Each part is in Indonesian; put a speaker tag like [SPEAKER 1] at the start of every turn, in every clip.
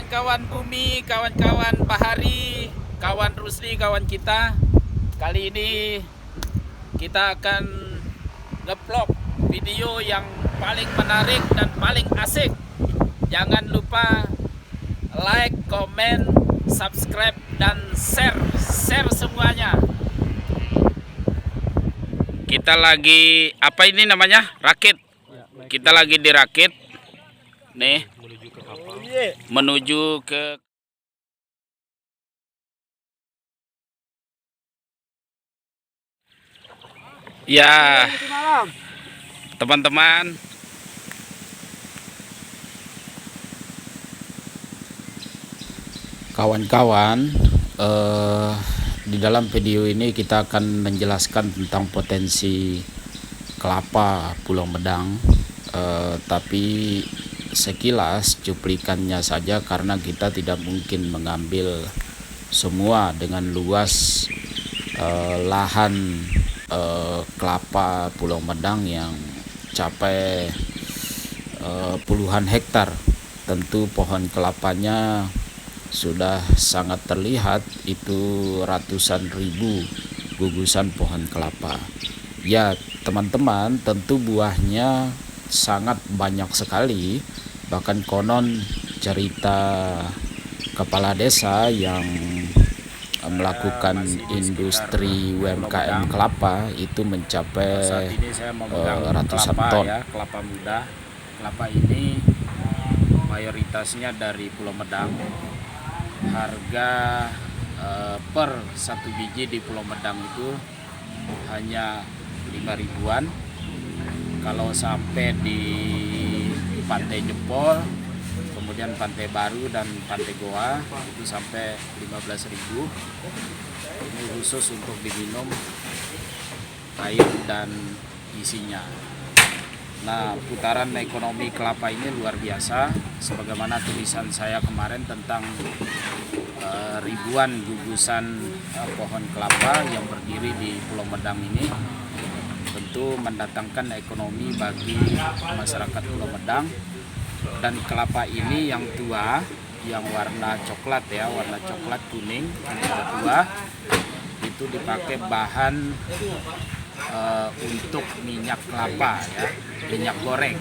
[SPEAKER 1] kawan-kawan bumi, kawan-kawan bahari, kawan Rusli, kawan kita. Kali ini kita akan nge-vlog video yang paling menarik dan paling asik. Jangan lupa like, komen, subscribe, dan share semuanya. Kita lagi, apa ini namanya? Rakit. Kita lagi di rakit. Nih, menuju ke ya teman-teman, kawan-kawan, di dalam video ini kita akan menjelaskan tentang potensi kelapa Pulau Medang, tapi sekilas cuplikannya saja karena kita tidak mungkin mengambil semua dengan luas lahan kelapa Pulau Medang yang capai puluhan hektar. Tentu pohon kelapanya sudah sangat terlihat, itu ratusan ribu gugusan pohon kelapa. Ya teman-teman, tentu buahnya sangat banyak sekali. Bahkan konon cerita kepala desa yang melakukan industri UMKM kelapa itu mencapai ratusan ton. Ya, kelapa muda. Kelapa ini mayoritasnya dari Pulau Medang. Harga per satu biji di Pulau Medang itu hanya 5 ribuan. Kalau sampai di Pantai Jempol, kemudian Pantai Baru dan Pantai Goa itu sampai 15.000. Ini khusus untuk diminum air dan isinya. Nah, putaran ekonomi kelapa ini luar biasa, sebagaimana tulisan saya kemarin tentang ribuan gugusan pohon kelapa yang berdiri di Pulau Medang ini. Tentu mendatangkan ekonomi bagi masyarakat Pulau Medang. Dan kelapa ini yang tua, yang warna coklat ya, warna coklat kuning, yang sudah tua, itu dipakai bahan untuk minyak kelapa ya, minyak goreng.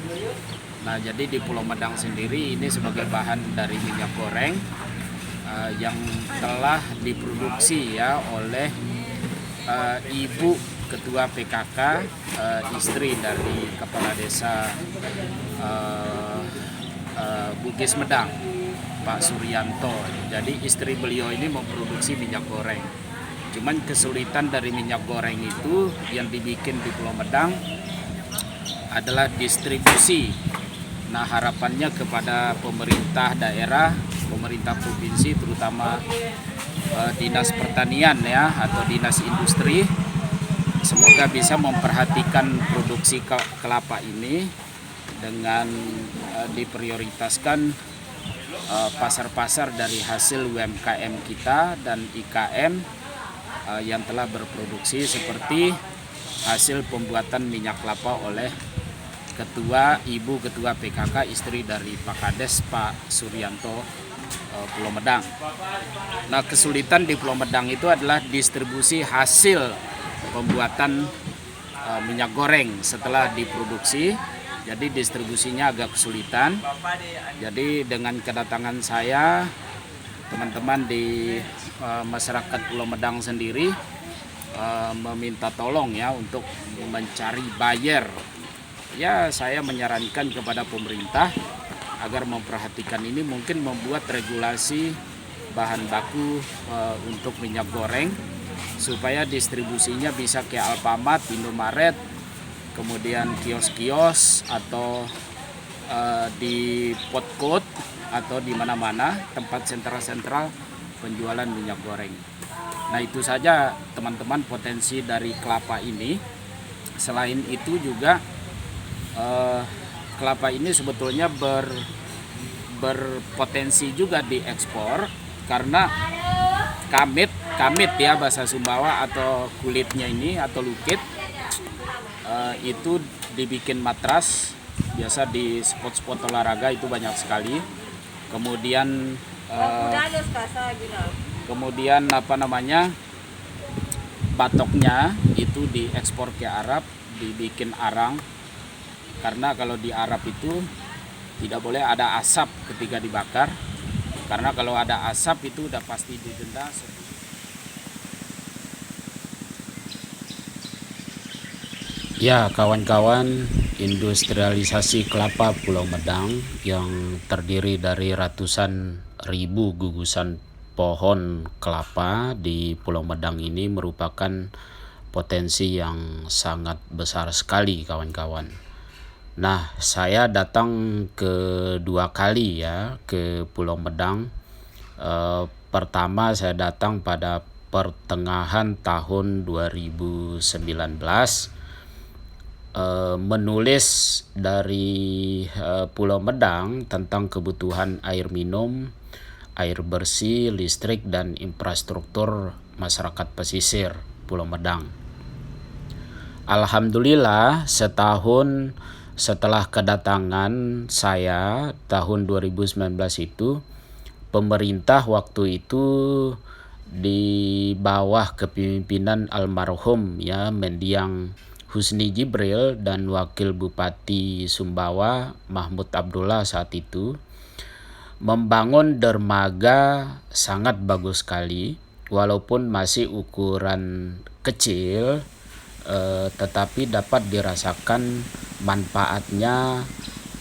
[SPEAKER 1] Nah, jadi di Pulau Medang sendiri ini sebagai bahan dari minyak goreng yang telah diproduksi ya oleh Ibu Ketua PKK, istri dari Kepala Desa Bugis Medang, Pak Suryanto. Jadi istri beliau ini memproduksi minyak goreng. Cuman kesulitan dari minyak goreng itu yang dibikin di Pulau Medang adalah distribusi. Nah, harapannya kepada pemerintah daerah, pemerintah provinsi, terutama Dinas Pertanian ya atau Dinas Industri, semoga bisa memperhatikan produksi kelapa ini dengan diprioritaskan pasar-pasar dari hasil UMKM kita dan IKM yang telah berproduksi, seperti hasil pembuatan minyak kelapa oleh Ibu Ketua PKK, istri dari Pak Kades Pak Suryanto Pulau Medang. Nah, kesulitan di Pulau Medang itu adalah distribusi hasil pembuatan minyak goreng setelah diproduksi. Jadi distribusinya agak kesulitan. Jadi dengan kedatangan saya, teman-teman di masyarakat Pulau Medang sendiri meminta tolong ya untuk mencari buyer. Ya, saya menyarankan kepada pemerintah agar memperhatikan ini, mungkin membuat regulasi bahan baku untuk minyak goreng supaya distribusinya bisa ke Alfamart, Indomaret, kemudian kios-kios atau di Podcoat atau di mana-mana tempat sentral-sentral penjualan minyak goreng. Nah, itu saja teman-teman potensi dari kelapa ini. Selain itu juga kelapa ini sebetulnya berpotensi juga diekspor karena kamit ya bahasa Sumbawa, atau kulitnya ini atau lukit itu dibikin matras biasa di spot-spot olahraga, itu banyak sekali. Kemudian Kemudian apa namanya, batoknya itu diekspor ke Arab, dibikin arang, karena kalau di Arab itu tidak boleh ada asap ketika dibakar, karena kalau ada asap itu udah pasti didenda. Ya kawan-kawan, industrialisasi kelapa Pulau Medang yang terdiri dari ratusan ribu gugusan pohon kelapa di Pulau Medang ini merupakan potensi yang sangat besar sekali kawan-kawan. Nah, saya datang kedua kali ya ke Pulau Medang. Pertama saya datang pada pertengahan tahun 2019, menulis dari Pulau Medang tentang kebutuhan air minum, air bersih, listrik, dan infrastruktur masyarakat pesisir Pulau Medang. Alhamdulillah, setahun setelah kedatangan saya tahun 2019 itu, pemerintah waktu itu di bawah kepemimpinan almarhum ya Mendiang Husni Jibril dan Wakil Bupati Sumbawa Mahmud Abdullah saat itu membangun dermaga sangat bagus sekali, walaupun masih ukuran kecil, tetapi dapat dirasakan manfaatnya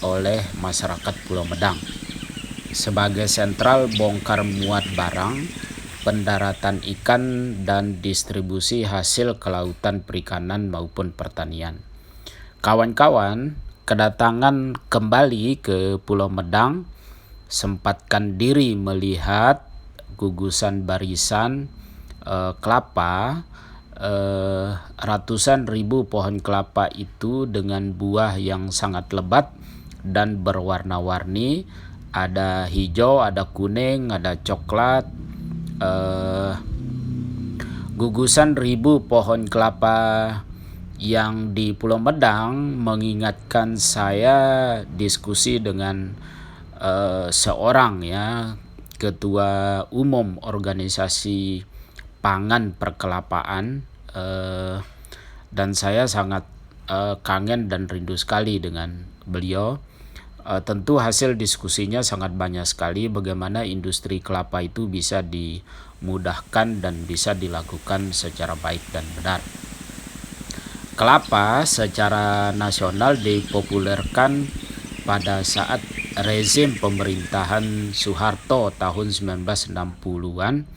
[SPEAKER 1] oleh masyarakat Pulau Medang sebagai sentral bongkar muat barang, pendaratan ikan, dan distribusi hasil kelautan perikanan maupun pertanian. Kawan-kawan, kedatangan kembali ke Pulau Medang, sempatkan diri melihat gugusan barisan kelapa, ratusan ribu pohon kelapa itu dengan buah yang sangat lebat dan berwarna-warni, ada hijau, ada kuning, ada coklat. Gugusan ribu pohon kelapa yang di Pulau Medang mengingatkan saya diskusi dengan seorang ya ketua umum organisasi pangan perkelapaan, dan saya sangat kangen dan rindu sekali dengan beliau. Tentu hasil diskusinya sangat banyak sekali bagaimana industri kelapa itu bisa dimudahkan dan bisa dilakukan secara baik dan benar. Kelapa secara nasional dipopulerkan pada saat rezim pemerintahan Soeharto tahun 1960-an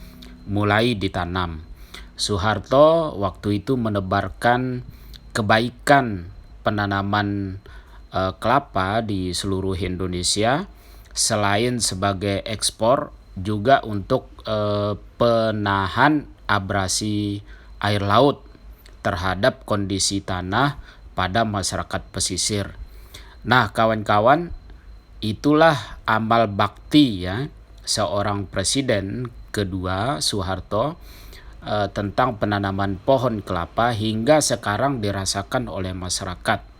[SPEAKER 1] mulai ditanam. Soeharto waktu itu menebarkan kebaikan penanaman kelapa di seluruh Indonesia, selain sebagai ekspor juga untuk penahan abrasi air laut terhadap kondisi tanah pada masyarakat pesisir. Nah kawan-kawan, itulah amal bakti ya seorang presiden kedua Soeharto tentang penanaman pohon kelapa hingga sekarang dirasakan oleh masyarakat.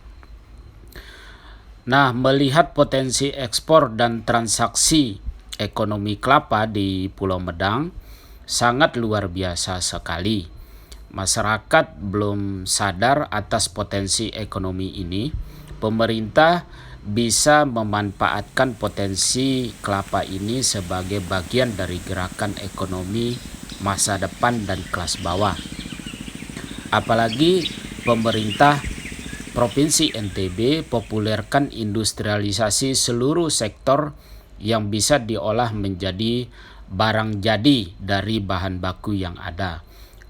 [SPEAKER 1] Nah, melihat potensi ekspor dan transaksi ekonomi kelapa di Pulau Medang sangat luar biasa sekali. Masyarakat belum sadar atas potensi ekonomi ini. Pemerintah bisa memanfaatkan potensi kelapa ini sebagai bagian dari gerakan ekonomi masa depan dan kelas bawah. Apalagi pemerintah Provinsi NTB populerkan industrialisasi seluruh sektor yang bisa diolah menjadi barang jadi dari bahan baku yang ada.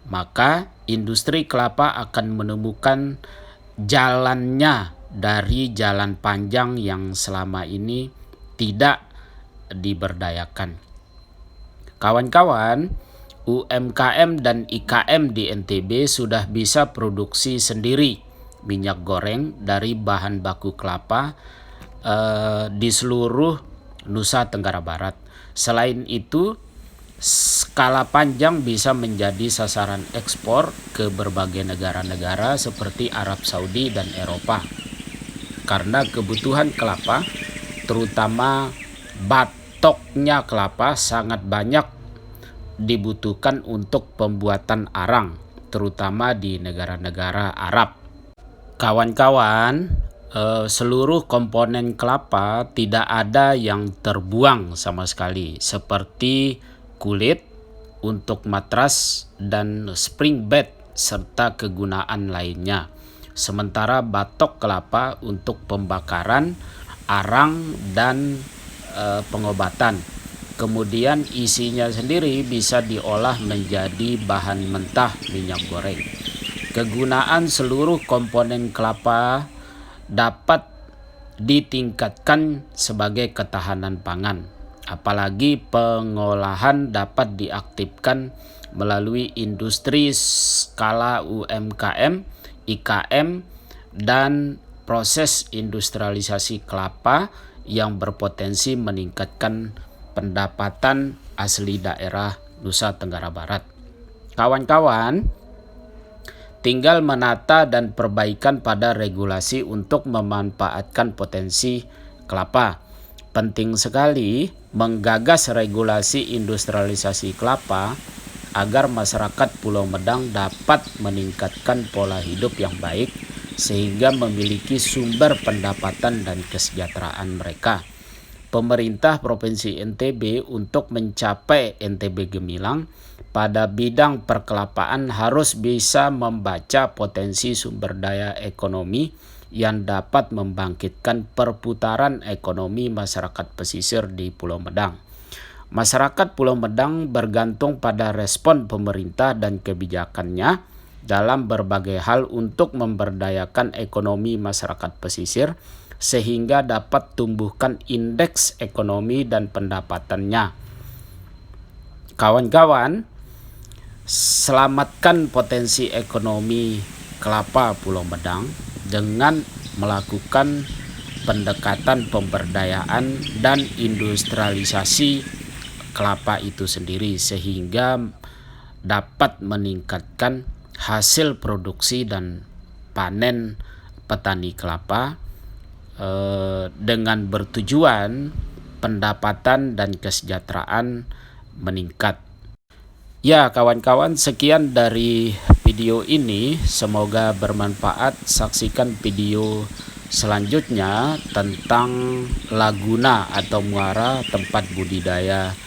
[SPEAKER 1] Maka industri kelapa akan menemukan jalannya dari jalan panjang yang selama ini tidak diberdayakan. Kawan-kawan, UMKM dan IKM di NTB sudah bisa produksi sendiri minyak goreng dari bahan baku kelapa di seluruh Nusa Tenggara Barat. Selain itu, skala panjang bisa menjadi sasaran ekspor ke berbagai negara-negara seperti Arab Saudi dan Eropa. Karena kebutuhan kelapa, terutama bat stoknya kelapa sangat banyak dibutuhkan untuk pembuatan arang, terutama di negara-negara Arab. Kawan-kawan, seluruh komponen kelapa tidak ada yang terbuang sama sekali, seperti kulit untuk matras dan spring bed serta kegunaan lainnya. Sementara batok kelapa untuk pembakaran, arang, dan pengobatan. Kemudian isinya sendiri bisa diolah menjadi bahan mentah minyak goreng. Kegunaan seluruh komponen kelapa dapat ditingkatkan sebagai ketahanan pangan. Apalagi pengolahan dapat diaktifkan melalui industri skala UMKM, IKM, dan proses industrialisasi kelapa yang berpotensi meningkatkan pendapatan asli daerah Nusa Tenggara Barat. Kawan-kawan, tinggal menata dan perbaikan pada regulasi untuk memanfaatkan potensi kelapa. Penting sekali menggagas regulasi industrialisasi kelapa agar masyarakat Pulau Medang dapat meningkatkan pola hidup yang baik sehingga memiliki sumber pendapatan dan kesejahteraan mereka. Pemerintah Provinsi NTB untuk mencapai NTB Gemilang pada bidang perkelapaan harus bisa membaca potensi sumber daya ekonomi yang dapat membangkitkan perputaran ekonomi masyarakat pesisir di Pulau Medang. Masyarakat Pulau Medang bergantung pada respon pemerintah dan kebijakannya dalam berbagai hal untuk memberdayakan ekonomi masyarakat pesisir sehingga dapat tumbuhkan indeks ekonomi dan pendapatannya. Kawan-kawan, selamatkan potensi ekonomi kelapa Pulau Medang dengan melakukan pendekatan pemberdayaan dan industrialisasi kelapa itu sendiri sehingga dapat meningkatkan hasil produksi dan panen petani kelapa dengan bertujuan pendapatan dan kesejahteraan meningkat. Ya kawan-kawan, sekian dari video ini, semoga bermanfaat. Saksikan video selanjutnya tentang Laguna atau muara tempat budidaya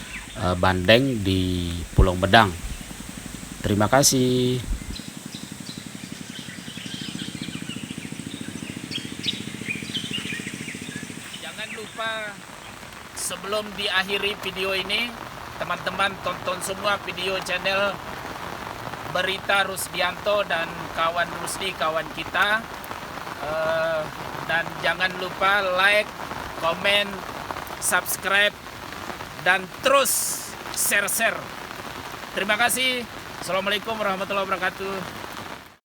[SPEAKER 1] bandeng di Pulau Medang. Terima kasih. Jangan lupa sebelum diakhiri video ini, teman-teman tonton semua video channel Berita Rusdianto dan kawan Rusdi, kawan kita. Dan jangan lupa like, komen, subscribe, dan terus share. Terima kasih. Assalamualaikum warahmatullahi wabarakatuh.